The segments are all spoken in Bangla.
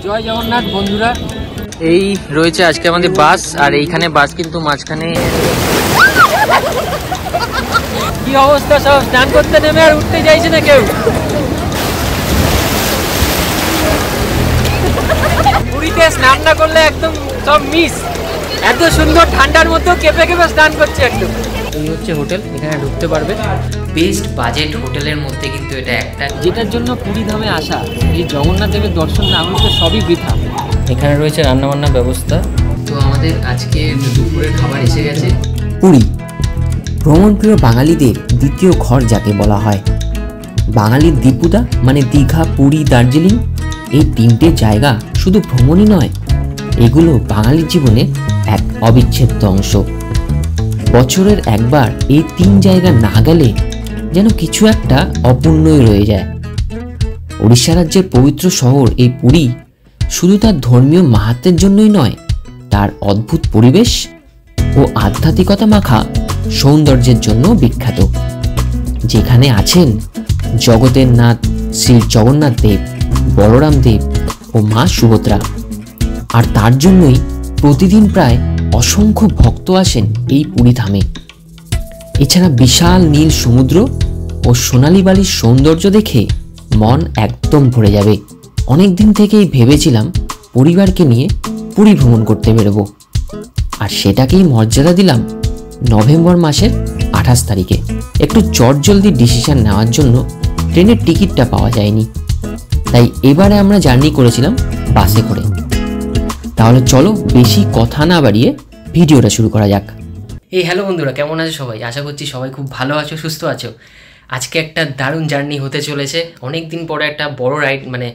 জয় জগন্নাথ বন্ধুরা, এই রয়েছে আজকে আমাদের বাস। আর এইখানে বাস কিন্তু মাঝখানে কি অবস্থা, সব স্নান করতে নেমে আর উঠতে চাইছে না কেউ। পুরীতে স্নান না করলে একদম সব মিস। এত সুন্দর ঠান্ডার মতো কেঁপে কেঁপে স্নান করছে একদম। এই হচ্ছে হোটেল, এখানে ঢুকতে পারবে। বেস্ট বাজেট হোটেলের মধ্যে কিন্তু এটা একটা, যেটার জন্য পুরী ধামে আসা। এই জগন্নাথ দেবের দর্শন না হলে সবই বৃথা। এখানে রয়েছে রান্নাবান্নার ব্যবস্থা। তো আমাদের আজকে দুপুরের খাবার এসে গেছে। পুরী ভ্রমণপ্রিয় বাঙালিদের দ্বিতীয় ঘর যাকে বলা হয়। বাঙালির দীপুদা মানে দীঘা, পুরী, দার্জিলিং, এই তিনটে জায়গা শুধু ভ্রমণই নয়, এগুলো বাঙালির জীবনে এক অবিচ্ছেদ্য অংশ। বছরের একবার এই তিন জায়গা না গেলে যেন কিছু একটা অপূর্ণই রয়ে যায়। উড়িষ্যা রাজ্যের পবিত্র শহর এই পুরী শুধু তার ধর্মীয় মাহাত্ম্যের জন্যই নয়, তার অদ্ভুত পরিবেশ ও আধ্যাত্মিকতা মাখা সৌন্দর্যের জন্য বিখ্যাত। যেখানে আছেন জগতের নাথ শ্রী জগন্নাথ দেব, বলরাম দেব ও মা সুভদ্রা। আর তার জন্যই প্রতিদিন প্রায় অসংখ্য ভক্ত আসেন এই পুরী ধামে। এছাড়া বিশাল নীল সমুদ্র ও সোনালী বালির সৌন্দর্য দেখে মন একদম ভরে যাবে। অনেক দিন থেকেই ভেবেছিলাম পরিবারকে নিয়ে পুরী ভ্রমণ করতে বেরোবো, আর সেটাকেই মর্যাদা দিলাম নভেম্বর মাসের 28 তারিখে। একটু চটজলদি ডিসিশন নেওয়ার জন্য ট্রেনের টিকিটটা পাওয়া যায়নি, তাই এবারে আমরা জার্নি করেছিলাম বাসে করে। তাহলে চলো বেশি কথা না বাড়িয়ে ভিডিওটা শুরু করা যাক। এই হ্যালো বন্ধুরা, কেমন আছো সবাই? আশা করছি সবাই খুব ভালো আছো, সুস্থ আছো। আজকে একটা দারুণ জার্নি হতে চলেছে। অনেক দিন পরে একটা বড় রাইড, মানে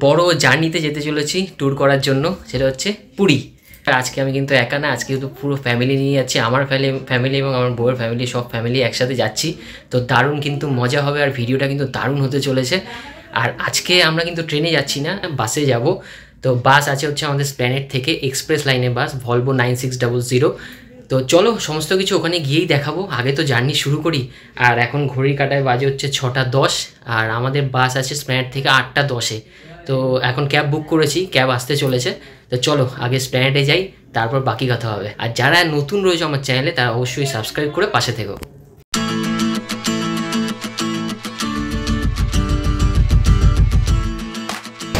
বড় জার্নিতে যেতে চলেছি ট্যুর করার জন্য, সেটা হচ্ছে পুরী। আর আজকে আমি কিন্তু একা না, আজকে কিন্তু পুরো ফ্যামিলি নিয়ে যাচ্ছি। আমার ফ্যামিলি এবং আমার বউয়ের ফ্যামিলি, সব ফ্যামিলি একসাথে যাচ্ছি। তো দারুণ কিন্তু মজা হবে, আর ভিডিওটা কিন্তু দারুণ হতে চলেছে। আর আজকে আমরা কিন্তু ট্রেনে যাচ্ছি না, বাসে যাব। তো বাস আছে হচ্ছে আমাদের এসপ্ল্যানেড থেকে, এক্সপ্রেস লাইনে বাস, ভলভো 9600। তো চলো সমস্ত কিছু ওখানে গিয়েই দেখাবো। আগে তো জার্নি শুরু করি। আর এখন ঘড়ির কাঁটায় বাজে হচ্ছে 6টা 10, আর আমাদের বাস আছে এসপ্ল্যানেড থেকে 8টা 10-এ। তো এখন ক্যাব বুক করেছি, ক্যাব আসতে চলেছে। তো চলো আগে এসপ্ল্যানেডে যাই, তারপর বাকি কথা হবে। আর যারা নতুন রয়েছে আমার চ্যানেলে, তারা অবশ্যই সাবস্ক্রাইব করে পাশে থেকো।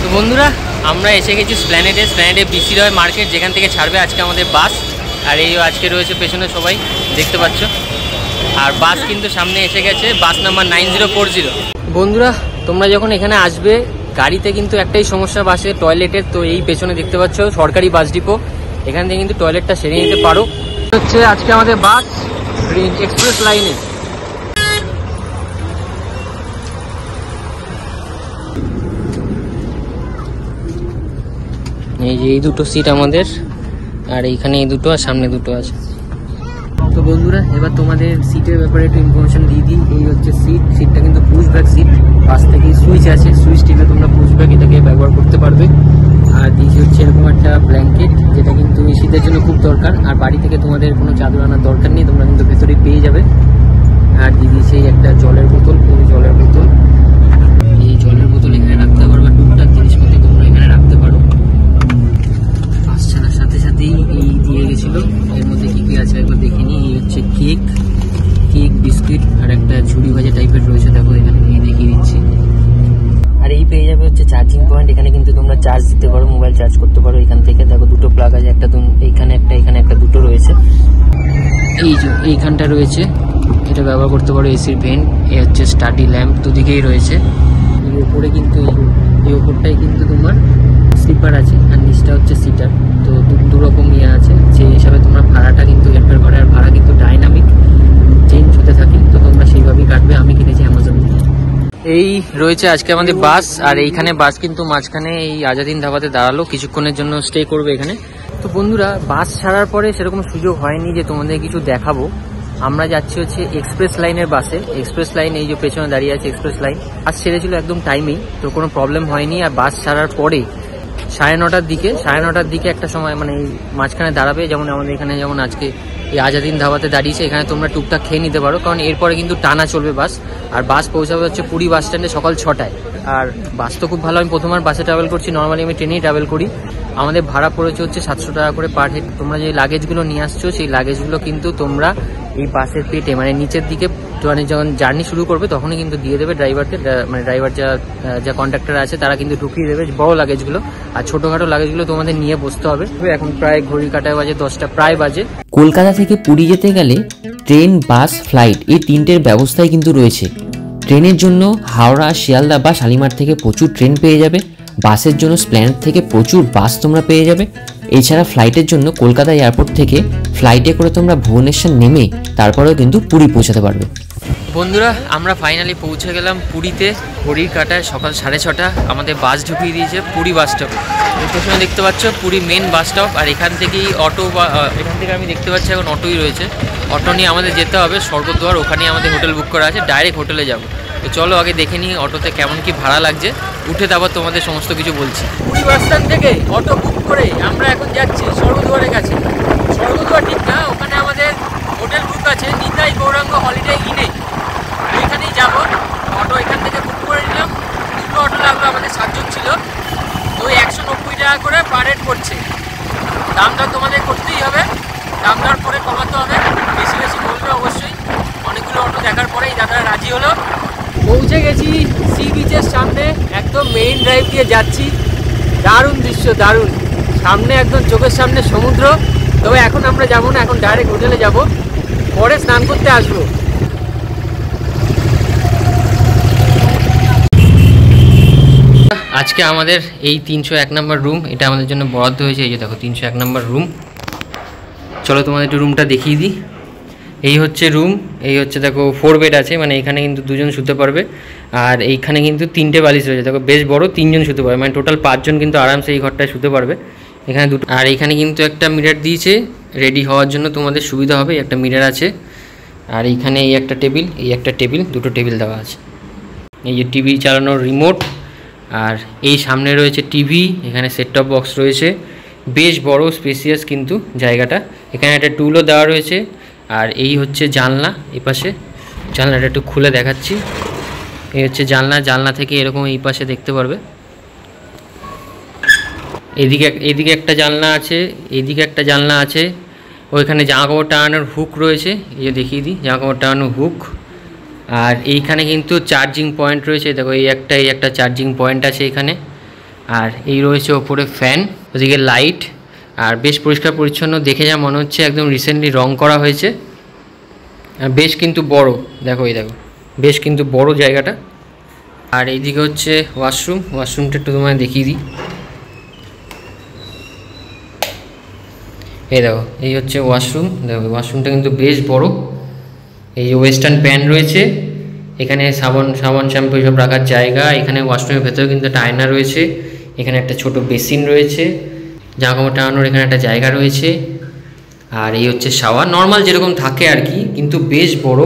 তো বন্ধুরা, আমরা এসে গেছি এসপ্ল্যানেডে বিসি রয় মার্কেট, যেখান থেকে ছাড়বে আজকে আমাদের বাস। আর এই আজকে রয়েছে পেছনে, সবাই দেখতে পাচ্ছ। আর বাস কিন্তু সামনে এসে গেছে, বাস নাম্বার 9040। বন্ধুরা, তোমরা যখন এখানে আসবে, গাড়িতে কিন্তু একটাই সমস্যা বাসে, টয়লেটের। তো এই পেছনে দেখতে পাচ্ছ সরকারি বাস ডিপো, এখান থেকে কিন্তু টয়লেটটা সেরে নিতে পারো। হচ্ছে আজকে আমাদের বাস এক্সপ্রেস লাইনে। এই যে এই দুটো সিট আমাদের, আর এইখানে এই দুটো, আর সামনে দুটো আছে। তো বন্ধুরা, এবার তোমাদের সিটের ব্যাপারে একটু ইনফরমেশন দিয়ে দিই। এই হচ্ছে সিটটা কিন্তু পুশ ব্যাক সিট। পাশ থেকে সুইচ আছে, সুইচ টিপে তোমরা পুশ ব্যাক এটাকে ব্যবহার করতে পারবে। আর দিয়েছি হচ্ছে এরকম একটা ব্ল্যাঙ্কেট, যেটা কিন্তু এই শীতের জন্য খুব দরকার। আর বাড়ি থেকে তোমাদের কোনো চাদর আনার দরকার নেই, তোমরা কিন্তু ভেতরে পেয়ে যাবে। আর দিয়ে দিয়েছি একটা জলের বোতল, এই জলের বোতল এখানে রাখতে পারবে। টুকটাক জিনিসপত্র তোমরা এখানে রাখতে পারো। বাস ছাড়ার সাথে সাথেই এই দিয়ে গেছিলো, এর মধ্যে কি কি আছে একবার দেখে নিই। এই হচ্ছে কেক, বিস্কিট, আর একটা ঝুড়ি ভাজা টাইপের রয়েছে, দেখো এখানে দেখিয়ে দিচ্ছি। আর এই পেয়ে যাবে হচ্ছে চার্জিং পয়েন্ট, এখানে কিন্তু তোমরা চার্জ দিতে পারো, মোবাইল চার্জ করতে পারো এখান থেকে। দেখো দুটো প্লাগ আছে, একটা এইখানে একটা, এখানে একটা, দুটো রয়েছে। এই যে এইখানটা রয়েছে, এটা ব্যবহার করতে পারো। এসির ভেন্ট, এ হচ্ছে স্টাডি ল্যাম্প, দুদিকেই রয়েছে। এই ওপরে কিন্তু এই ওপরটাই কিন্তু তোমার স্লিপার আছে, আর নিচটা হচ্ছে সিটার। তো দুরকম ইয়ে আছে, সেই হিসাবে তোমরা ভাড়াটা কিন্তু এন্টার করে। আর ভাড়া কিন্তু ডাইনামিক চেঞ্জ হতে থাকে, তো তোমরা সেইভাবেই কাটবে। আমি কিনেছি অ্যামাজন থেকে। এই রয়েছে আজকে আমাদের বাস। আর এইখানে বাস কিন্তু মাঝখানে এই আজাদিন ধাবাতে দাঁড়ালো, কিছুক্ষণের জন্য স্টে করবে এখানে। তো বন্ধুরা, বাস ছাড়ার পরে সেরকম সুযোগ হয়নি যে তোমাদের কিছু দেখাবো। আমরা যাচ্ছি হচ্ছে এক্সপ্রেস লাইনের বাসে। এক্সপ্রেস লাইন এই যে পেছনে দাঁড়িয়ে আছে এক্সপ্রেস লাইন। বাস ছেড়েছিল একদম টাইমেই, তো কোনো প্রবলেম হয়নি। আর বাস ছাড়ার পরে 9:30-র দিকে একটা সময়, মানে এই মাঝখানে দাঁড়াবে। যেমন আমাদের এখানে যেমন আজকে এই আজাদিন ধাবাতে দাঁড়িয়েছে, এখানে তোমরা টুকটাক খেয়ে নিতে পারো, কারণ এরপরে কিন্তু টানা চলবে বাস। আর বাস পৌঁছাবে হচ্ছে পুরী বাস স্ট্যান্ডে সকাল 6টায়। আর বাস তো খুব ভালো, আমি প্রথমবার বাসে ট্রাভেল করছি, নর্মালি আমি ট্রেনেই ট্রাভেল করি। আমাদের ভাড়া পড়েছে হচ্ছে 700 টাকা করে পার হেড। তোমরা যে লাগেজগুলো নিয়ে আসছো সেই লাগেজগুলো কিন্তু তোমরা এই বাসের পেটে মানে নিচের দিকে মানে যখন জার্নি শুরু করবে তখনই কিন্তু দিয়ে দেবে ড্রাইভারকে, মানে ড্রাইভার যা কন্ট্রাক্টর আছে তারা কিন্তু ঢুকিয়ে দেবে বড় লাগেজগুলো। আর ছোটোখাটো লাগেজগুলো তোমাদের নিয়ে বসতে হবে। এখন প্রায় ঘড়ি কাটায় বাজে 10টা প্রায় বাজে। কলকাতা থেকে পুরী যেতে গেলে ট্রেন, বাস, ফ্লাইট এই তিনটের ব্যবস্থাই কিন্তু রয়েছে। ট্রেনের জন্য হাওড়া, শিয়ালদা বা শালিমার থেকে প্রচুর ট্রেন পেয়ে যাবে। বাসের জন্য স্প্ল্যানেড থেকে প্রচুর বাস তোমরা পেয়ে যাবে। এছাড়া ফ্লাইটের জন্য কলকাতা এয়ারপোর্ট থেকে ফ্লাইটে করে তোমরা ভুবনেশ্বর নেমে তারপরেও কিন্তু পুরী পৌঁছাতে পারবে। বন্ধুরা, আমরা ফাইনালি পৌঁছে গেলাম পুরীতে। ঘড়ির কাটায় সকাল 6:30। আমাদের বাস ঢুকিয়ে দিয়েছে পুরী বাস স্টপে। প্রথমে দেখতে পাচ্ছ পুরী মেন বাস স্টপ। আর এখান থেকেই অটো বা এখান থেকে আমি দেখতে পাচ্ছি এখন অটোই রয়েছে। অটো নিয়ে আমাদের যেতে হবে স্বর্গদ্বার, ওখানেই আমাদের হোটেল বুক করা আছে, ডাইরেক্ট হোটেলে যাব। তো চলো আগে দেখে নিই অটোতে কেমন কি ভাড়া লাগছে, উঠে তারপর তোমাদের সমস্ত কিছু বলছি। পুরী বাস স্ট্যান্ড থেকে অটো বুক করে আমরা এখন যাচ্ছি স্বর্গদ্বারের কাছে। স্বর্গদ্বার ঠিক না, ওখানে আমাদের হোটেল বুক আছে নিতাই গৌরাঙ্গ হলিডে ইনে, ওইখানেই যাবো। অটো এখান থেকে বুক করে নিলাম। দুটো অটো লাগলো, আমাদের 7 জন ছিল। তো 190 টাকা করে পার হেড পড়ছে। দামটা তোমাদের করতেই হবে, দাম দর করে কমাতে হবে, বেশি বেশি বলবে অবশ্যই। অনেকগুলো অটো দেখার পরেই দাদারা রাজি হলো। পৌঁছে গেছি সি বিচের সামনে, একদম মেইন ড্রাইভ দিয়ে যাচ্ছি। দারুণ দৃশ্য, দারুণ। সামনে একদম চোখের সামনে সমুদ্র। তবে এখন আমরা যাবো না, এখন ডাইরেক্ট হোটেলে যাব, পরে স্নান করতে আসবো। আজকে আমাদের এই 301 নম্বর রুম, এটা আমাদের জন্য বরাদ্দ হয়েছে। এই যে দেখো 301 নম্বর রুম। চলো তোমাদের একটু রুমটা দেখিয়ে দিই। এই হচ্ছে রুম, এই হচ্ছে দেখো 4 বেড আছে, মানে এখানে কিন্তু 2 জন শুতে পারবে। আর এইখানে কিন্তু 3টে বালিশ রয়েছে, দেখো বেশ বড়, 3 জন শুতে পারবে, মানে টোটাল 5 জন কিন্তু আরামসে এই ঘরটায় শুতে পারবে। এখানে দুটো, আর এখানে কিন্তু একটা মিরর দিয়েছে রেডি হওয়ার জন্য, তোমাদের সুবিধা হবে। একটা মিরর আছে। আর এইখানে এই একটা টেবিল, এই একটা টেবিল, দুটো টেবিল দেওয়া আছে। এই যে টিভি চালানোর রিমোট। আর এই সামনে রয়েছে টিভি, এখানে সেট টপ বক্স রয়েছে। বেশ বড় স্পেসিয়াস কিন্তু জায়গাটা। এখানে একটা টুলও দেওয়া রয়েছে। আর এই হচ্ছে জানলা, এই পাশে জানলাটা একটু খুলে দেখাচ্ছি। এই হচ্ছে জানলা, জানলা থেকে এরকম এই পাশে দেখতে পারবে। এদিকে একটা জানলা আছে, এইদিকে একটা জানলা আছে। ওইখানে জামাকাপড় টাঙানোর হুক রয়েছে, এই যে দেখিয়ে দিই, জামাকাপড় টাঙানোর হুক। আর এইখানে কিন্তু চার্জিং পয়েন্ট রয়েছে, দেখো এই একটা চার্জিং পয়েন্ট আছে এখানে। আর এই রয়েছে ওপরে ফ্যান, ওদিকে লাইট। আর বেশ পরিষ্কার পরিচ্ছন্ন, দেখে যা মনে হচ্ছে একদম রিসেন্টলি রং করা হয়েছে। আর বেশ কিন্তু বড়, দেখো এই দেখো বেশ কিন্তু বড় জায়গাটা। আর এইদিকে হচ্ছে ওয়াশরুম, ওয়াশরুমটা একটু তোমায় দেখিয়ে দিই। এই দেখো এই হচ্ছে ওয়াশরুম, দেখো ওয়াশরুমটা কিন্তু বেশ বড়। এই যে ওয়েস্টার্ন প্যান রয়েছে, এখানে সাবান শ্যাম্পু সব রাখার জায়গা। এখানে ওয়াশরুমের ভেতরে কিন্তু একটা আয়না রয়েছে। এখানে একটা ছোট বেসিন রয়েছে, জামাকাপড় টাঙানোর এখানে একটা জায়গা রয়েছে। আর এই হচ্ছে শাওয়ার, নর্মাল যেরকম থাকে আর কি, কিন্তু বেশ বড়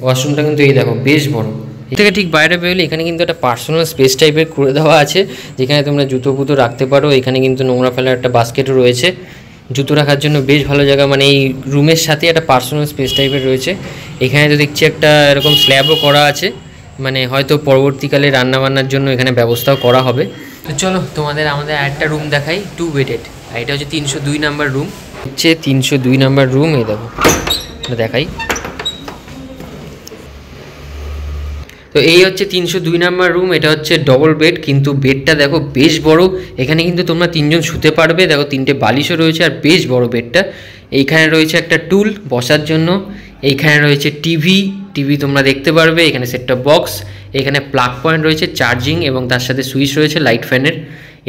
ওয়াশরুমটা কিন্তু। এই দেখো বেশ বড়। এর থেকে ঠিক বাইরে বেরোলে এখানে কিন্তু একটা পার্সোনাল স্পেস টাইপের করে দেওয়া আছে, যেখানে তোমরা জুতো ফুতো রাখতে পারো। এখানে কিন্তু নোংরা ফেলার একটা বাস্কেটও রয়েছে, জুতো রাখার জন্য বেশ ভালো জায়গা। মানে এই রুমের সাথে একটা পার্সোনাল স্পেস টাইপের রয়েছে। এখানে তো দেখছি একটা এরকম স্ল্যাবও করা আছে, মানে হয়তো পরবর্তীকালে রান্নাবান্নার জন্য এখানে ব্যবস্থাও করা হবে। তো চলো তোমাদের আমাদের আরেকটা রুম দেখাই, 2 বেডেড। আর এটা হচ্ছে 302 নাম্বার রুম, হচ্ছে 302 নাম্বার রুম। এই দেখো দেখাই। তো এই হচ্ছে 302 নাম্বার রুম। এটা হচ্ছে ডবল বেড, কিন্তু বেডটা দেখো বেশ বড়। এখানে কিন্তু তোমরা 3 জন শুতে পারবে। দেখো 3টে বালিশও রয়েছে, আর বেশ বড় বেডটা। এইখানে রয়েছে একটা টুল বসার জন্য। এইখানে রয়েছে টিভি তোমরা দেখতে পারবে। এখানে সেট টপ বক্স, এখানে প্লাগ পয়েন্ট রয়েছে, চার্জিং, এবং তার সাথে সুইচ রয়েছে লাইট ফ্যানের।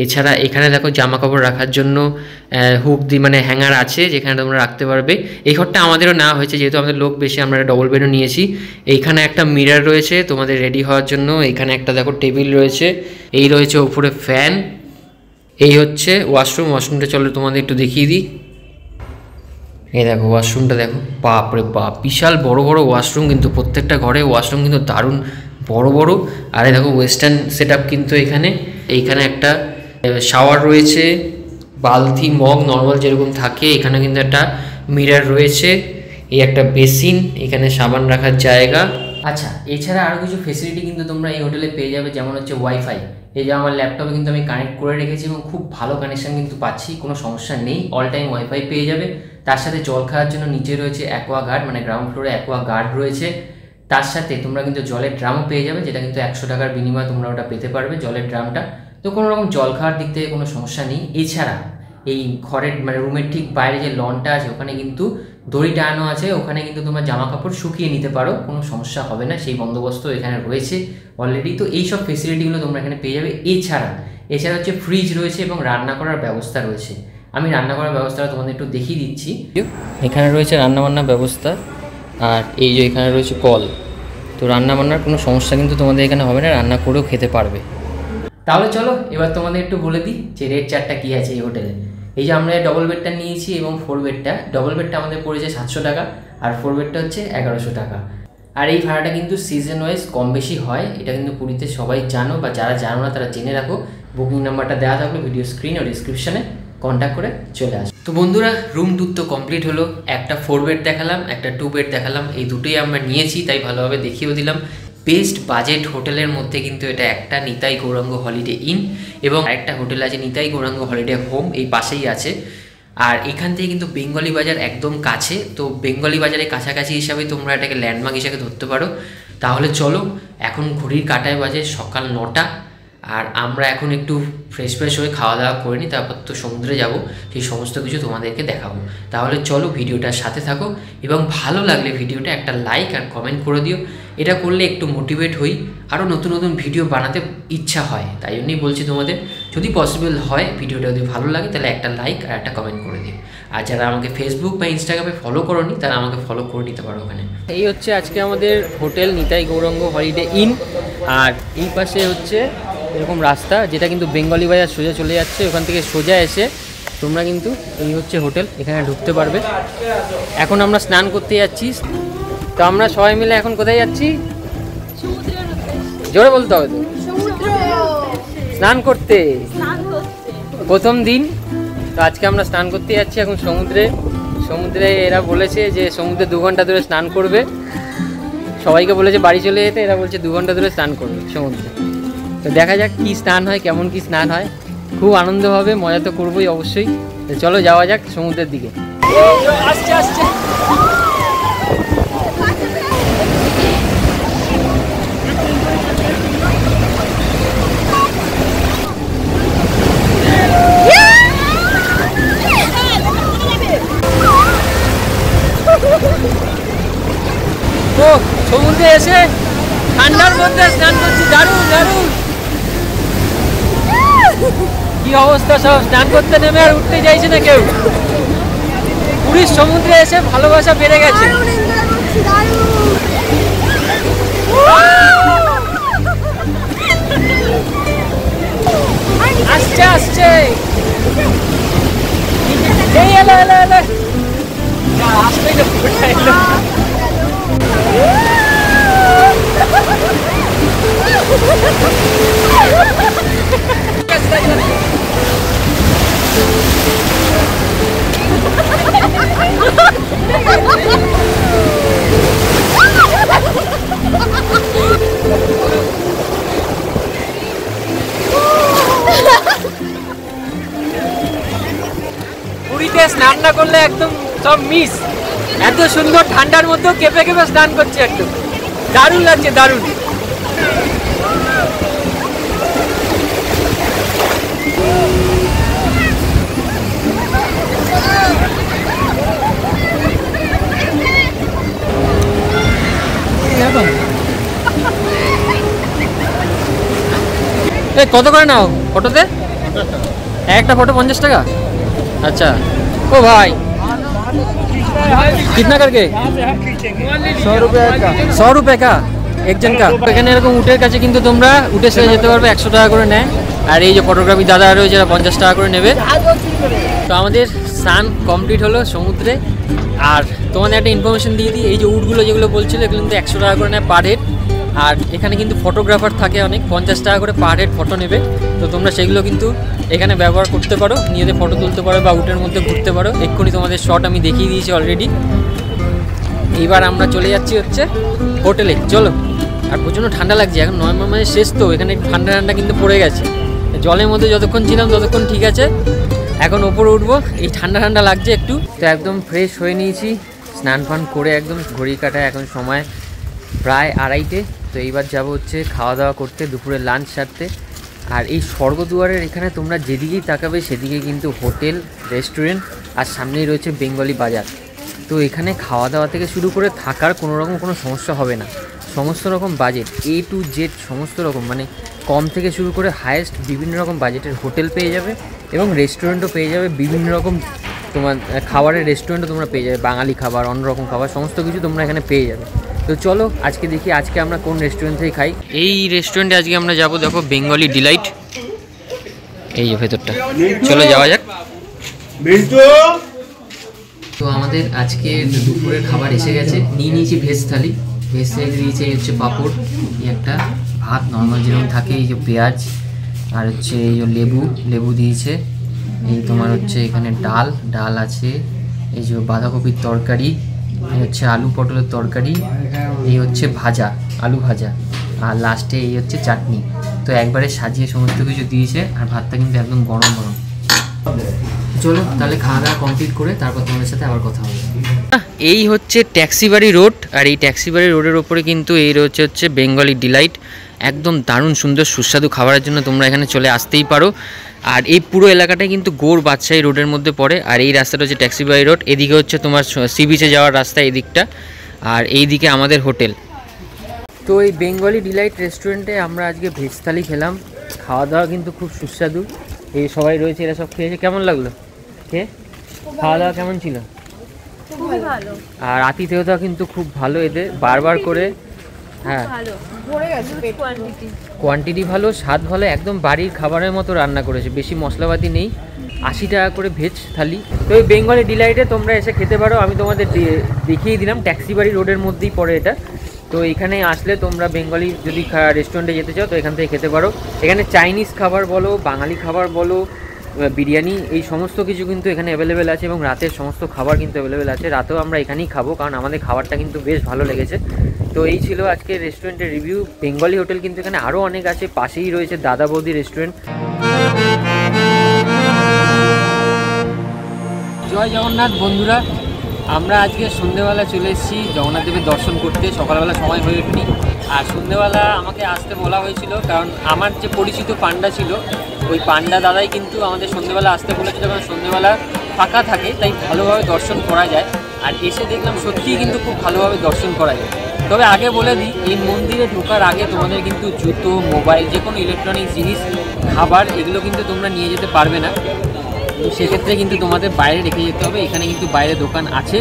এছাড়া এখানে দেখো জামা কাপড় রাখার জন্য হুক দিয়ে মানে হ্যাঙ্গার আছে, যেখানে তোমরা রাখতে পারবে। এই ঘরটা আমাদেরও নেওয়া হয়েছে, যেহেতু আমাদের লোক বেশি, আমরা একটা ডবল বেডও নিয়েছি। এইখানে একটা মিরর রয়েছে তোমাদের রেডি হওয়ার জন্য। এখানে একটা দেখো টেবিল রয়েছে, এই রয়েছে উপরে ফ্যান। এই হচ্ছে ওয়াশরুমটা চলো তোমাদের একটু দেখিয়ে দিই। এই দেখো ওয়াশরুমটা দেখো, বাপরে বাপ, বিশাল বড় বড় ওয়াশরুম কিন্তু। প্রত্যেকটা ঘরে ওয়াশরুম কিন্তু দারুণ বড় বড়। আর এই দেখো ওয়েস্টার্ন সেট আপ কিন্তু এইখানে একটা শাওয়ার রয়েছে, বালতি মগ নর্মাল যেরকম থাকে। এখানে কিন্তু একটা মিরর রয়েছে। এই একটা বেসিন, এখানে সাবান রাখার জায়গা। আচ্ছা, এছাড়া আরও কিছু ফেসিলিটি কিন্তু তোমরা এই হোটেলে পেয়ে যাবে, যেমন হচ্ছে ওয়াইফাই। এই যে আমার ল্যাপটপে কিন্তু আমি কানেক্ট করে রেখেছি এবং খুব ভালো কানেকশান কিন্তু পাচ্ছি, কোনো সমস্যা নেই, অল টাইম ওয়াইফাই পেয়ে যাবে। তার সাথে জল খাওয়ার জন্য নিচে রয়েছে অ্যাকোয়া গার্ড, মানে গ্রাউন্ড ফ্লোরে অ্যাকোয়া গার্ড রয়েছে। তার সাথে তোমরা কিন্তু জলের ড্রামও পেয়ে যাবে, যেটা কিন্তু 100 টাকার বিনিময়ে তোমরা ওটা পেতে পারবে, জলের ড্রামটা। তো কোনো রকম জল খাওয়ার দিক থেকে কোনো সমস্যা নেই। এছাড়া এই ঘরের মানে রুমের ঠিক বাইরে যে লনটা আছে ওখানে কিন্তু দড়ি টানানো আছে, ওখানে কিন্তু তোমরা জামা কাপড় শুকিয়ে নিতে পারো, কোনো সমস্যা হবে না, সেই বন্দোবস্ত এখানে রয়েছে অলরেডি। তো এইসব ফেসিলিটিগুলো তোমরা এখানে পেয়ে যাবে। এছাড়া হচ্ছে ফ্রিজ রয়েছে এবং রান্না করার ব্যবস্থা রয়েছে। আমি রান্না করার ব্যবস্থাটা তোমাদের একটু দেখিয়ে দিচ্ছি। এখানে রয়েছে রান্নাবান্নার ব্যবস্থা, আর এই যে এখানে রয়েছে কল। তো রান্নাবান্নার কোনো সমস্যা কিন্তু তোমাদের এখানে হবে না, রান্না করেও খেতে পারবে। তাহলে চলো এবার তোমাদের একটু বলে দিই যে রেট চার্টটা কী আছে এই হোটেলে। এই যে আমরা ডবল বেডটা নিয়েছি এবং 4 বেডটা, ডবল বেডটা আমাদের পড়েছে 700 টাকা আর 4 বেডটা হচ্ছে 1100 টাকা। আর এই ভাড়াটা কিন্তু সিজন ওয়াইজ কম বেশি হয়, এটা কিন্তু পুরীতে সবাই জানো, বা যারা জানো না তারা জেনে রাখো। বুকিং নাম্বারটা দেওয়া থাকলো ভিডিও স্ক্রিন ও ডিসক্রিপশানে, কন্ট্যাক্ট করে চলে আসো। তো বন্ধুরা, রুম ট্যুর তো কমপ্লিট হলো। একটা 4 বেড দেখালাম, একটা 2 বেড দেখালাম, এই দুটোই আমরা নিয়েছি, তাই ভালোভাবে দেখিয়েও দিলাম। বেস্ট বাজেট হোটেলের মধ্যে কিন্তু এটা একটা, নিতাই গৌরাঙ্গ হলিডে ইন, এবং আরেকটা হোটেল আছে নিতাই গৌরাঙ্গ হলিডে হোম, এই পাশেই আছে। আর এখান থেকে কিন্তু বেঙ্গলি বাজার একদম কাছে, তো বেঙ্গলি বাজারের কাছাকাছি হিসাবে তোমরা এটাকে ল্যান্ডমার্ক হিসাবে ধরতে পারো। তাহলে চলো, এখন ঘড়ির কাঁটায় বাজে সকাল 9টা, আর আমরা এখন একটু ফ্রেশ হয়ে খাওয়া দাওয়া করে নিই, তারপর তো সমুদ্রে যাব, সেই সমস্ত কিছু তোমাদেরকে দেখাবো। তাহলে চলো ভিডিওটার সাথে থাকো, এবং ভালো লাগলে ভিডিওটা একটা লাইক আর কমেন্ট করে দিও। এটা করলে একটু মোটিভেট হই, আরও নতুন নতুন ভিডিও বানাতে ইচ্ছা হয়, তাই জন্যই বলছি তোমাদের, যদি পসিবল হয় ভিডিওটা যদি ভালো লাগে তাহলে একটা লাইক আর একটা কমেন্ট করে দিও। আর যারা আমাকে ফেসবুক বা ইনস্টাগ্রামে ফলো করোনি তারা আমাকে ফলো করে নিতে পারো ওখানে। এই হচ্ছে আজকে আমাদের hotel Nitai Gauranga holiday inn, আর এই পাশে হচ্ছে এরকম রাস্তা, যেটা কিন্তু বেঙ্গলি বাজার সোজা চলে যাচ্ছে। ওখান থেকে সোজা এসে তোমরা কিন্তু এই হচ্ছে হোটেল, এখানে ঢুকতে পারবে। এখন আমরা স্নান করতে যাচ্ছি। তো আমরা সবাই মিলে এখন কোথায় যাচ্ছি? জোরে বলতে হবে তো। স্নান করতে, প্রথম দিন তো আজকে আমরা স্নান করতে যাচ্ছি এখন সমুদ্রে। এরা বলেছে যে সমুদ্রে 2 ঘন্টা ধরে স্নান করবে, সবাইকে বলেছে বাড়ি চলে যেতে, এরা বলছে 2 ঘন্টা ধরে স্নান করবে সমুদ্রে। তো দেখা যাক কি স্নান হয়, কেমন কি স্নান হয়, খুব আনন্দ হবে, মজা তো করবোই অবশ্যই। তো চলো যাওয়া যাক সমুদ্রের দিকে। আসছে আসছে তো সমুদ্রে এসে ঠান্ডার মধ্যে স্নান করছি, দারুণ দারুণ। কি অবস্থা, সব স্নান করতে নেমে আর উঠতে চাইছে না কেউ। পুরীর সমুদ্রে এসে ভালোবাসা বেড়ে গেছে। আসছে আসছে, এই এলো এলো এলো, আসবেই না পুরোটা এলো। পুরীতে স্নান না করলে একদম সব মিস। এত সুন্দর ঠান্ডার মধ্যেও কেঁপে কেঁপে স্নান করছে, একদম দারুণ লাগছে, দারুণ। কত করে নাও ফটোতে? একটা ফটো 50 টাকা। अच्छा ओ भाई कितना करके? 100 रुपये का एक जन का। এখানে এরকম উটের কাছে কিন্তু তোমরা উঠে সেরে যেতে পারবে, 100 টাকা করে নেয়। আর এই যে ফটোগ্রাফি দাদা রয়েছে যারা 50 টাকা করে নেবে। তো আমাদের স্নান কমপ্লিট হলো সমুদ্রে। আর তোমাদের একটা ইনফরমেশন দিয়ে দিই, এই যে উটগুলো যেগুলো বলছিল এগুলো কিন্তু 100 টাকা করে নেয় পার হেড। আর এখানে কিন্তু ফটোগ্রাফার থাকে অনেক, 50 টাকা করে পার হেড ফটো নেবে। তো তোমরা সেগুলো কিন্তু এখানে ব্যবহার করতে পারো, নিজেদের ফটো তুলতে পারো বা উটের মধ্যে ঘুরতে পারো। এক্ষুনি তোমাদের শট আমি দেখিয়ে দিয়েছি অলরেডি। এইবার আমরা চলে যাচ্ছি হচ্ছে হোটেলে, চলো। আর প্রচণ্ড ঠান্ডা লাগছে, এখন নভেম্বর মাসের শেষ তো, এখানে একটু ঠান্ডা ঠান্ডা কিন্তু পড়ে গেছে। জলের মধ্যে যতক্ষণ ছিলাম ততক্ষণ ঠিক আছে, এখন ওপরে উঠবো, এই ঠান্ডা ঠান্ডা লাগছে একটু। তো একদম ফ্রেশ হয়ে নিয়েছি, স্নান ফান করে একদম ঘড়ি কাটা এখন সময় প্রায় 2:30। তো এইবার যাব হচ্ছে খাওয়া দাওয়া করতে, দুপুরে লাঞ্চ সারতে। আর এই স্বর্গদুয়ারের এখানে তোমরা যেদিকেই তাকাবে সেদিকে কিন্তু হোটেল, রেস্টুরেন্ট, আর সামনেই রয়েছে বেঙ্গলি বাজার। তো এখানে খাওয়া দাওয়া থেকে শুরু করে থাকার কোনো সমস্যা হবে না। সমস্ত রকম বাজেট A to Z সমস্ত রকম, মানে কম থেকে শুরু করে হায়েস্ট বিভিন্ন রকম বাজেটের হোটেল পেয়ে যাবে এবং রেস্টুরেন্টও পেয়ে যাবে। বিভিন্ন রকম তোমার খাবারের রেস্টুরেন্টও তোমরা পেয়ে যাবে, বাঙালি খাবার, অন্যরকম খাবার, সমস্ত কিছু তোমরা এখানে পেয়ে যাবে। তো চলো আজকে দেখি আজকে আমরা কোন রেস্টুরেন্ট থেকে খাই। এই রেস্টুরেন্টে আজকে আমরা যাব, দেখো বেঙ্গলি ডিলাইট, এই যে ভেতরটা, চলো যাওয়া যাক। তো আমাদের আজকে দুপুরের খাবার এসে গেছে, নিয়ে নিয়েছি ভেজ থালি। ভেজ থালি দিয়েছে এই হচ্ছে পাঁপড়, এই একটা ভাত নর্মাল যেরকম থাকে, এই যে পেঁয়াজ, আর হচ্ছে এই যে লেবু দিয়েছে, এই তোমার হচ্ছে এখানে ডাল আছে, এই যে বাঁধাকপির তরকারি, এই হচ্ছে আলু পটলের তরকারি, এই হচ্ছে ভাজা, আলু ভাজা, আর লাস্টে এই হচ্ছে চাটনি। তো একবারে সাজিয়ে সমস্ত কিছু দিয়েছে, আর ভাতটা কিন্তু একদম গরম গরম। চলো তাহলে খাওয়া দাওয়া কমপ্লিট করে তারপর তোমাদের সাথে আবার কথা হবে। এই হচ্ছে ট্যাক্সিবাড়ি রোড, আর এই ট্যাক্সিবাড়ি রোডের ওপরে কিন্তু এই হচ্ছে বেঙ্গলি ডিলাইট। একদম দারুণ সুন্দর সুস্বাদু খাবারের জন্য তোমরা এখানে চলে আসতেই পারো। আর এই পুরো এলাকাটাই কিন্তু গৌড় বাদশাহী রোডের মধ্যে পড়ে। আর এই রাস্তাটা হচ্ছে ট্যাক্সিবাড়ি রোড, এদিকে হচ্ছে তোমার সি বিচে যাওয়ার রাস্তা এদিকটা, আর এই দিকে আমাদের হোটেল। তো এই বেঙ্গলি ডিলাইট রেস্টুরেন্টে আমরা আজকে ভেজ থালি খেলাম, খাওয়া দাওয়া কিন্তু খুব সুস্বাদু। এই সবাই রয়েছে, এরা সব খেয়েছে। কেমন লাগলো খাওয়া দাওয়া? কেমন ছিল? আর আতিথেয়তা কিন্তু খুব ভালো এদের, বারবার করে, হ্যাঁ কোয়ান্টিটি ভালো, স্বাদ ভালো, একদম বাড়ির খাবারের মতো রান্না করেছে, বেশি মশলাপাতি নেই। 80 টাকা করে ভেজ থালি। তো এই বেঙ্গলি ডিলাইটে তোমরা এসে খেতে পারো, আমি তোমাদের দেখিয়ে দিলাম, ট্যাক্সিবাড়ি রোডের মধ্যেই পড়ে এটা। তো এখানে আসলে তোমরা বেঙ্গলি যদি রেস্টুরেন্টে যেতে চাও তো এখান থেকে খেতে পারো। এখানে চাইনিজ খাবার বলো, বাঙালি খাবার বলো, বিরিয়ানি, এই সমস্ত কিছু কিন্তু এখানে অ্যাভেলেবেল আছে, এবং রাতের সমস্ত খাবার কিন্তু অ্যাভেলেবেল আছে। রাতেও আমরা এখানেই খাবো, কারণ আমাদের খাবারটা কিন্তু বেশ ভালো লেগেছে। তো এই ছিল আজকে রেস্টুরেন্টের রিভিউ। বেঙ্গলি হোটেল কিন্তু এখানে আরও অনেক আছে, পাশেই রয়েছে দাদা বৌদি রেস্টুরেন্ট। জয় জগন্নাথ বন্ধুরা, আমরা আজকে সন্ধ্যেবেলা চলে এসেছি জগন্নাথ দেবের দর্শন করতে। সকালবেলা সময় হয়ে ওঠেনি, আর সন্ধ্যেবেলা আমাকে আসতে বলা হয়েছিল, কারণ আমার যে পরিচিত পান্ডা ছিল, ওই পান্ডা দাদাই কিন্তু আমাদের সন্ধ্যেবেলা আসতে বলেছিল, কারণ সন্ধ্যেবেলা ফাঁকা থাকে, তাই ভালোভাবে দর্শন করা যায়। আর এসে দেখলাম সত্যিই কিন্তু খুব ভালোভাবে দর্শন করা যায়। তবে আগে বলে দিই, এই মন্দিরে ঢোকার আগে তোমাদের কিন্তু জুতো, মোবাইল, যে কোনো ইলেকট্রনিক জিনিস, খাবার, এগুলো কিন্তু তোমরা নিয়ে যেতে পারবে না। তো সেক্ষেত্রে কিন্তু তোমাদের বাইরে রেখে যেতে হবে। এখানে কিন্তু বাইরে দোকান আছে,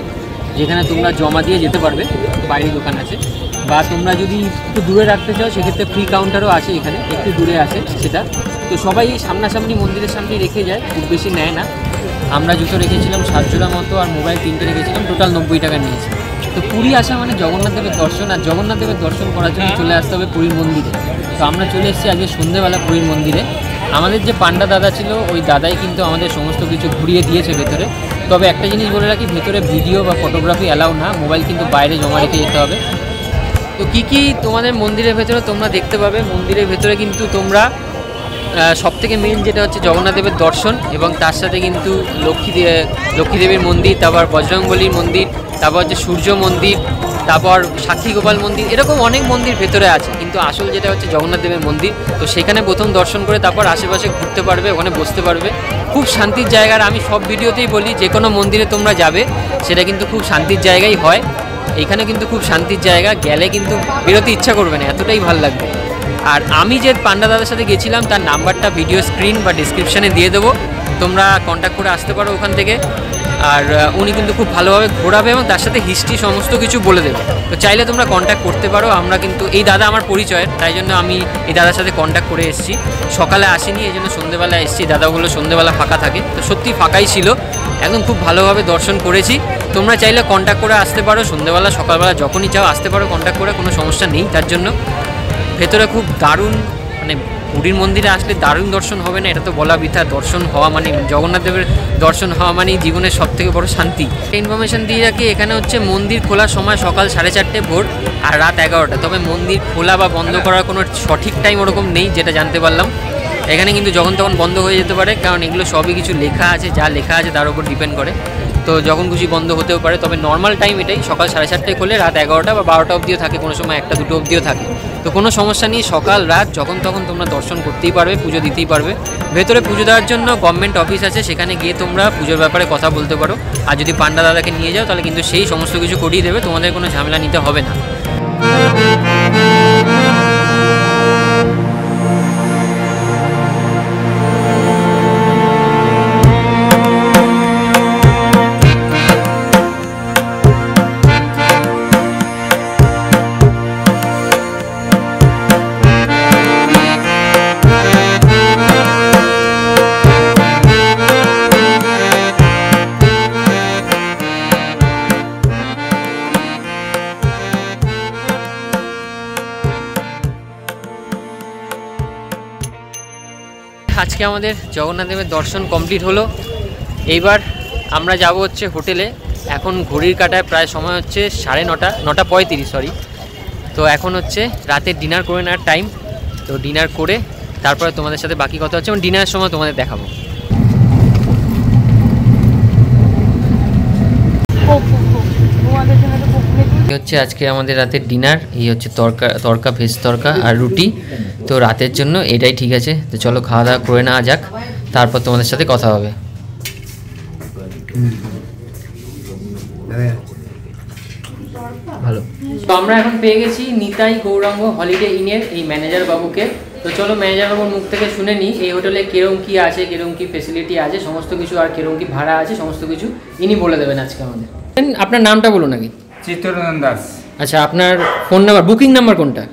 যেখানে তোমরা জমা দিয়ে যেতে পারবে, বাইরে দোকান আছে। বা তোমরা যদি একটু দূরে রাখতে চাও সেক্ষেত্রে ফ্রি কাউন্টারও আছে, এখানে একটু দূরে আছে সেটা। তো সবাই সামনাসামনি মন্দিরের সামনে রেখে যায়, খুব বেশি নেয় না। আমরা জুতো রেখেছিলাম 7 জোড়া মতো, আর মোবাইল 3টে রেখেছিলাম, টোটাল 90 টাকা নিয়েছি। তো পুরী আসা মানে জগন্নাথ দেবের দর্শন, আর জগন্নাথ দেবের দর্শন করার জন্য চলে আসতে হবে পুরীর মন্দিরে। তো আমরা চলে এসেছি আজকে সন্ধ্যেবেলা পুরীর মন্দিরে। আমাদের যে পান্ডা দাদা ছিল, ওই দাদাই কিন্তু আমাদের সমস্ত কিছু ঘুরিয়ে দিয়েছে ভেতরে। তবে একটা জিনিস বলে রাখি, ভেতরে ভিডিও বা ফটোগ্রাফি অ্যালাউ না, মোবাইল কিন্তু বাইরে জমা রেখে যেতে হবে। তো কী তোমাদের মন্দিরের ভেতরে তোমরা দেখতে পাবে, মন্দিরের ভেতরে কিন্তু তোমরা সবথেকে মেন যেটা হচ্ছে জগন্নাথ দেবের দর্শন, এবং তার সাথে কিন্তু লক্ষ্মী দেবীর মন্দির, তারপর বজরংবলীর মন্দির, তারপর হচ্ছে সূর্য মন্দির, তারপর সাক্ষী গোপাল মন্দির, এরকম অনেক মন্দির ভেতরে আছে। কিন্তু আসল যেটা হচ্ছে জগন্নাথ দেবের মন্দির, তো সেখানে প্রথম দর্শন করে তারপর আশেপাশে ঘুরতে পারবে, ওখানে বসতে পারবে। খুব শান্তির জায়গা। আর আমি সব ভিডিওতেই বলি, যে কোনো মন্দিরে তোমরা যাবে সেটা কিন্তু খুব শান্তির জায়গাই হয়। এখানে কিন্তু খুব শান্তির জায়গা, গেলে কিন্তু বেরোতে ইচ্ছা করবে না, এতটাই ভালো লাগবে। আর আমি যে পান্ডা দাদার সাথে গেছিলাম তার নাম্বারটা ভিডিও স্ক্রিন বা ডিসক্রিপশানে দিয়ে দেবো, তোমরা কন্ট্যাক্ট করে আসতে পারো ওখান থেকে। আর উনি কিন্তু খুব ভালোভাবে ঘোরাবে এবং তার সাথে হিস্ট্রি সমস্ত কিছু বলে দেবে। তো চাইলে তোমরা কন্ট্যাক্ট করতে পারো। আমরা কিন্তু এই দাদা আমার পরিচয়ের, তাই জন্য আমি এই দাদার সাথে কন্ট্যাক্ট করে এসেছি। সকালে আসিনি, এই জন্য সন্ধ্যেবেলা এসেছি। দাদাগুলো সন্ধ্যেবেলা ফাঁকা থাকে, তো সত্যি ফাঁকাই ছিল, একদম খুব ভালোভাবে দর্শন করেছি। তোমরা চাইলে কন্ট্যাক্ট করে আসতে পারো, সন্ধ্যেবেলা সকালবেলা যখনই চাও আসতে পারো, কন্ট্যাক্ট করে, কোনো সমস্যা নেই তার জন্য। ভেতরে খুব দারুণ, মানে পুরীর মন্দিরে আসলে দারুণ দর্শন হবে না এটা তো বলা বৃথা। দর্শন হওয়া মানে জগন্নাথ দেবের দর্শন হওয়া মানেই জীবনের সবথেকে বড় শান্তি। ইনফরমেশন দিয়ে রাখি, এখানে হচ্ছে মন্দির খোলার সময় সকাল 4:30 ভোর আর রাত 11টা। তবে মন্দির খোলা বা বন্ধ করার কোনো সঠিক টাইম ওরকম নেই, যেটা জানতে পারলাম। এখানে কিন্তু যখন তখন বন্ধ হয়ে যেতে পারে, কারণ এগুলো সবই কিছু লেখা আছে, যা লেখা আছে তার উপর ডিপেন্ড করে। তো যখন খুশি বন্ধ হতেও পারে। তবে নর্মাল টাইম এটাই, সকাল 4:30টায় খোলে, রাত 11টা বা 12টা অবধিও থাকে, কোনো সময় 1-2 অবধিও থাকে। তো কোনো সমস্যা নেই, সকাল রাত যখন তখন তোমরা দর্শন করতেই পারবে, পুজো দিতেই পারবে। ভেতরে পুজো দেওয়ার জন্য গভর্নমেন্ট অফিস আছে, সেখানে গিয়ে তোমরা পুজোর ব্যাপারে কথা বলতে পারো। আর যদি পান্ডা দাদাকে নিয়ে যাও তাহলে কিন্তু সেই সমস্ত কিছু করিয়ে দেবে, তোমাদের কোনো ঝামেলা নিতে হবে না। আজকে আমাদের জগন্নাথ দেবের দর্শন কমপ্লিট হলো। এইবার আমরা যাব হচ্ছে হোটেলে। এখন ঘড়ির কাঁটায় প্রায় সময় হচ্ছে 9:30, 9:35 সরি। তো এখন হচ্ছে রাতের ডিনার করে নেওয়ার টাইম। তো ডিনার করে তারপরে তোমাদের সাথে বাকি কথা হচ্ছে, এবং ডিনারের সময় তোমাদের দেখাবো। হচ্ছে আজকে আমাদের রাতের ডিনার, এই হচ্ছে তরকা ভেজ তরকা আর রুটি। তো রাতের জন্য এটাই ঠিক আছে। তো চলো খাওয়া দাওয়া করে নেওয়া যাক, তারপর তোমাদের সাথে কথা হবে। ভালো। তো আমরা এখন পেয়ে গেছি নিতাই গৌরাঙ্গ হলিডে ইনের এই ম্যানেজার বাবুকে। তো চলো ম্যানেজার বাবুর মুখ থেকে শুনে নিই এই হোটেলে কিরকম কি আছে, কিরকম কি ফেসিলিটি আছে, সমস্ত কিছু, আর কিরকম কি ভাড়া আছে, সমস্ত কিছু ইনি বলে দেবেন আজকে আমাদের। আপনার নামটা বলুন আগে। চিত্তরঞ্জন দাস। আচ্ছা, আপনার ফোন নাম্বার, বুকিং নাম্বার কোনটা?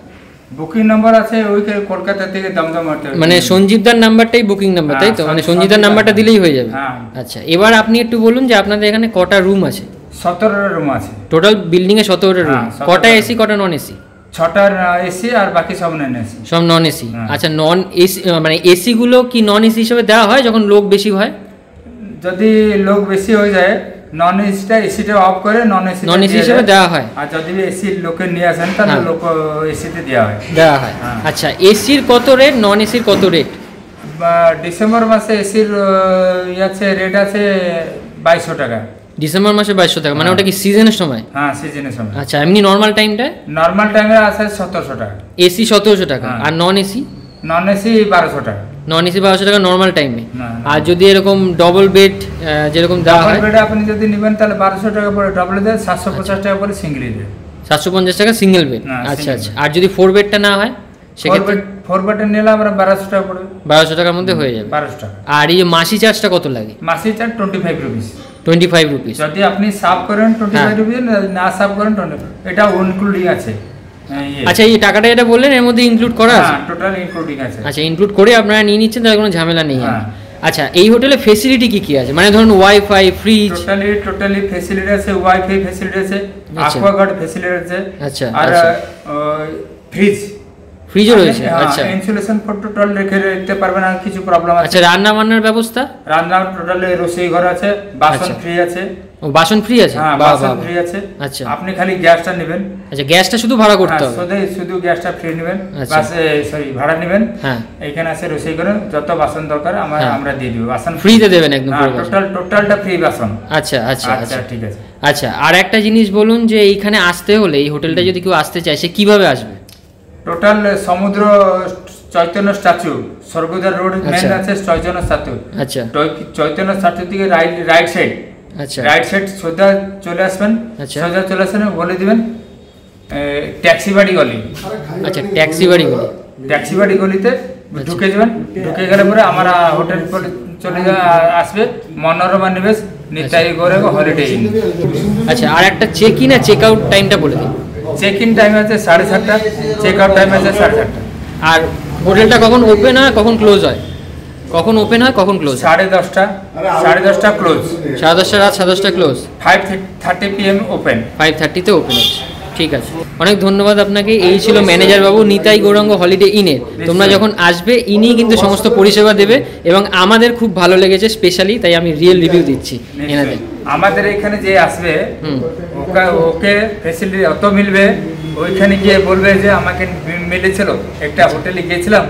বুকিং নাম্বার আছে ওই কলকাতা থেকে দমদম মারতে, মানে সঞ্জীবদার নাম্বারটাই বুকিং নাম্বার, তাই তো? মানে সঞ্জীবদার নাম্বারটা দিলেই হয়ে যাবে। আচ্ছা, এবার আপনি একটু বলুন যে আপনাদের এখানে কটা রুম আছে? 17টা রুম আছে টোটাল বিল্ডিং এ। 17টা রুম। কটা এসি, কটা নন এসি? 6টা এসি আর বাকি সব নন এসি। সব নন এসি। আচ্ছা, নন এসি মানে এসি গুলো কি নন এসি হিসেবে দেওয়া হয় যখন লোক বেশি হয়? যদি লোক বেশি হয়ে যায় নন এসিটা এসিটা অফ করে নন এসি হিসেবে দেওয়া হয়। আর যদি এসি লোকে নিয়ে আসেন তাহলে লোক এসিতে দেওয়া হয়। আচ্ছা, এসির কত রেট, নন এসির কত রেট? ডিসেম্বর মাসে এসির রেট আছে 2200 টাকা। ডিসেম্বর মাসে 2200 টাকা, মানে ওটা কি সিজনের সময়? হ্যাঁ, সিজনের সময়। আচ্ছা, এমনি নরমাল টাইমে আছে 1700 টাকা। এসি 1700 টাকা, আর নন এসি? নন এসি 1200 টাকা। নন এসি 1200 টাকা নরমাল টাইমে। আর যদি এরকম ডবল বেড যেরকম দেওয়া হয়, বেড আপনি যদি নেবেন তাহলে 1200 টাকা পড়ে ডবল বেড, 750 টাকা পড়ে সিঙ্গেল বেড। 750 টাকা সিঙ্গেল বেড। আচ্ছা আচ্ছা। আর যদি 4 বেডটা না হয় সেক্ষেত্রে? 4 বেডে নিলে আমরা 1200 টাকা পড়বে। 1200 টাকার মধ্যে হয়ে যাবে। 1200 টাকা। আর এই মাসি চার্জটা কত লাগে? মাসি চার্জ 25 রুপিস। 25 রুপিস। যদি আপনি সাব করেন 25 রুপিস, না সাব করেন 20। এটা ইনক্লুডিং আছে। আচ্ছা, এই টাকাটা এটা বললেন এর মধ্যে ইনক্লুড করা আছে? হ্যাঁ, টোটাল ইনক্লুডিং আছে। আচ্ছা, ইনক্লুড করে আপনারা নিয়ে নিচ্ছেন, তাহলে কোনো ঝামেলা নেই। আচ্ছা, এই হোটেলে ফেসিলিটি কি কি আছে? মানে ধরুন ওয়াইফাই, ফ্রিজ? টোটালি ফেসিলিটি আছে। ওয়াইফাই ফেসিলিটি আছে, অ্যাকোয়াগার্ড ফেসিলিটি আছে। আচ্ছা, আর ফ্রিজও রয়েছে। আচ্ছা, ইনসুলেশন ফর টোটাল রেখে রাখতে পারবেন, আর কিছু প্রবলেম আছে? আচ্ছা, রান্না বান্নার ব্যবস্থা? রান্না টোটালি রসোই ঘর আছে, বাসন ফ্রি আছে। ও, বাসন ফ্রি আছে? হ্যাঁ, বাসন ফ্রি আছে। আচ্ছা, আপনি খালি গ্যাসটা নেবেন। আচ্ছা, গ্যাসটা শুধু ভাড়া করতে হবে? শুধু গ্যাসটা ফ্রি নেবেন, ভাড়া নেবেন। হ্যাঁ, এখানে আছে রসোই ঘরে যত বাসন দরকার আমরা দিয়ে দিব, বাসন ফ্রিতে দেবেন একদম। টোটালটা ফ্রি বাসন। আচ্ছা আচ্ছা আচ্ছা, ঠিক আছে। আচ্ছা, আর একটা জিনিস বলুন যে এইখানে আসতে হলে, এই হোটেলটা যদি কেউ আসতে চায় সে কিভাবে আসবে? টোটাল সমুদ্র Chaitanya statue, Swargadwar road main আছে চৈতন্য স্ট্যাচু। আচ্ছা, চৈতন্য স্ট্যাচু থেকে রাইট সাইড। আচ্ছা, রাইট সাইড সোজা চলে আসবেন। সোজা চলে আসবেন, বলে দিবেন ট্যাক্সি বাড়ি গলি। আচ্ছা, ট্যাক্সি বাড়ি গলি। ট্যাক্সি বাড়ি গলিতে ঢুকে যাবেন। ঢুকে গেলে পরে আমার হোটেল চলে আসবে মনোরমা নিবেশ, নিতাই গৌরাঙ্গ হলিডে ইন। আচ্ছা, আর একটা চেক ইন আর চেক আউট টাইমটা বলে দিন। চেক ইন টাইম আছে 7:30, চেক আউট টাইম আছে 7:30। আর হোটেলটা কখন ওপেন হয়, কখন ক্লোজ হয়? কখন ওপেন হয়, কখন ক্লোজ? 10:30 ক্লোজ। 10:30 রাত 10:30 ক্লোজ। 5:30 PM open. 5:30 তে ওপেন হচ্ছে। ঠিক আছে, অনেক ধন্যবাদ আপনাকে। এই ছিল ম্যানেজার বাবু নিতাই গৌরাঙ্গ হলিডে ইনের। তোমরা যখন আসবে ইনি কিন্তু সমস্ত পরিষেবা দেবে এবং আমাদের খুব ভালো লেগেছে স্পেশালি, তাই আমি রিয়েল রিভিউ দিচ্ছি এনাদের। আমাদের এখানে যে আসবে ওকে ফ্যাসিলিটি অত মিলবে, ওইখানে গিয়ে বলবে যে আমাকে মিলেছিল, একটা হোটেলে গিয়েছিলাম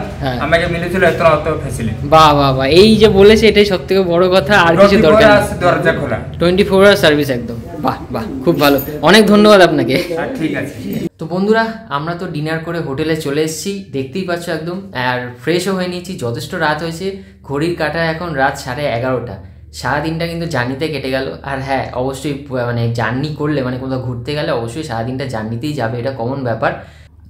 আমাকে মিলেছিল এত ফ্যাসিলিটি। বাহ বাহ বাহ, এই যে বলেছে এটাই সবথেকে বড় কথা, আর কিছু দরকার নেই, দরজা খোলা 24 আওয়ার সার্ভিস একদম। বাহ বাহ, খুব ভালো, অনেক ধন্যবাদ আপনাকে। ঠিক আছে। তো বন্ধুরা, আমরা তো ডিনার করে হোটেলে চলে এসেছি, দেখতেই পাচ্ছ একদম, আর ফ্রেশও হয়ে নিয়েছি, যথেষ্ট রাত হয়েছে, ঘড়ির কাঁটায় এখন রাত 11:30। সারাদিনটা কিন্তু জার্নিতে কেটে গেল। আর হ্যাঁ, অবশ্যই মানে জার্নি করলে মানে কোথাও ঘুরতে গেলে অবশ্যই সারাদিনটা জার্নিতেই যাবে, এটা কমন ব্যাপার।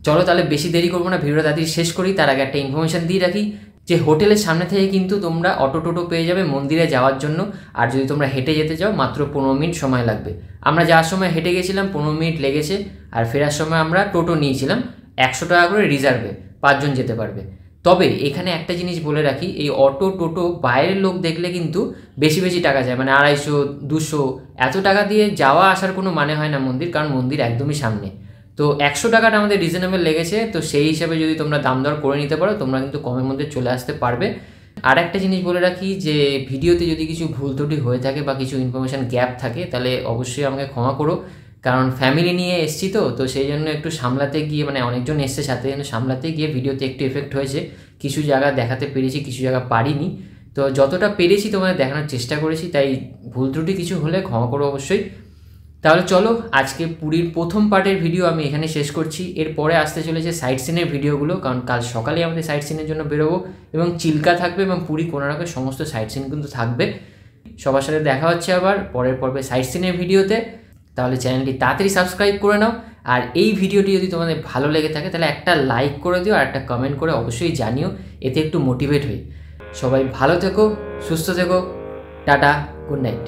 চলো তাহলে বেশি দেরি করবো না, ভিডিওটা তাড়াতাড়ি শেষ করি। তার আগে একটা ইনফরমেশন দিয়ে রাখি যে হোটেলের সামনে থেকে কিন্তু তোমরা অটো টোটো পেয়ে যাবে মন্দিরে যাওয়ার জন্য। আর যদি তোমরা হেঁটে যেতে চাও মাত্র 15 মিনিট সময় লাগবে। আমরা যাওয়ার সময় হেঁটে গেছিলাম, 15 মিনিট লেগেছে। আর ফেরার সময় আমরা টোটো নিয়েছিলাম 100 টাকা করে রিজার্ভে, 5 জন যেতে পারবে। তবে এখানে একটা জিনিস বলে রাখি, এই অটো টোটো বাইরের লোক দেখলে কিন্তু বেশি বেশি টাকা যায়, মানে 250, 200 এত টাকা দিয়ে যাওয়া আসার কোনো মানে হয় না মন্দির, কারণ মন্দির একদমই সামনে। তো 100 টাকাটা আমাদের রিজনেবল লেগেছে, তো সেই হিসাবে যদি তোমরা দাম দর করে নিতে পারো তোমরা কিন্তু কমের মধ্যে চলে আসতে পারবে। আর একটা জিনিস বলে রাখি যে ভিডিওতে যদি কিছু ভুল ত্রুটি হয়ে থাকে বা কিছু ইনফরমেশান গ্যাপ থাকে তাহলে অবশ্যই আমাকে ক্ষমা করো, কারণ ফ্যামিলি নিয়ে এসছি তো সেই জন্য একটু সামলাতে গিয়ে, মানে অনেকজন এসছে সাথে, কিন্তু সামলাতে গিয়ে ভিডিওতে একটু এফেক্ট হয়েছে। কিছু জায়গা দেখাতে পেরেছি, কিছু জায়গা পারিনি। তো যতটা পেরেছি তোমাদের দেখানোর চেষ্টা করেছি, তাই ভুল ত্রুটি কিছু হলে ক্ষমা করো অবশ্যই। তাহলে চলো, আজকে পুরীর প্রথম পার্টের ভিডিও আমি এখানে শেষ করছি। এরপরে আসতে চলেছে সাইট সিনের ভিডিওগুলো, কারণ কাল সকালে আমাদের সাইট সিনের জন্য বেরোবো এবং চিল্কা থাকবে এবং পুরী কোনারকের সমস্ত সাইট সিন কিন্তু থাকবে। সবার সাথে দেখা হচ্ছে আবার পরের পর্বে সাইট সিনের ভিডিওতে। তাহলে চ্যানেলটি তাড়াতাড়ি সাবস্ক্রাইব করে নাও। আর এই ভিডিওটি যদি তোমাদের ভালো লেগে থাকে তাহলে একটা লাইক করে দিও আর একটা কমেন্ট করে অবশ্যই জানিও, এতে একটু মোটিভেট হই। সবাই ভালো থেকো, সুস্থ থেকো, টাটা, গুড নাইট।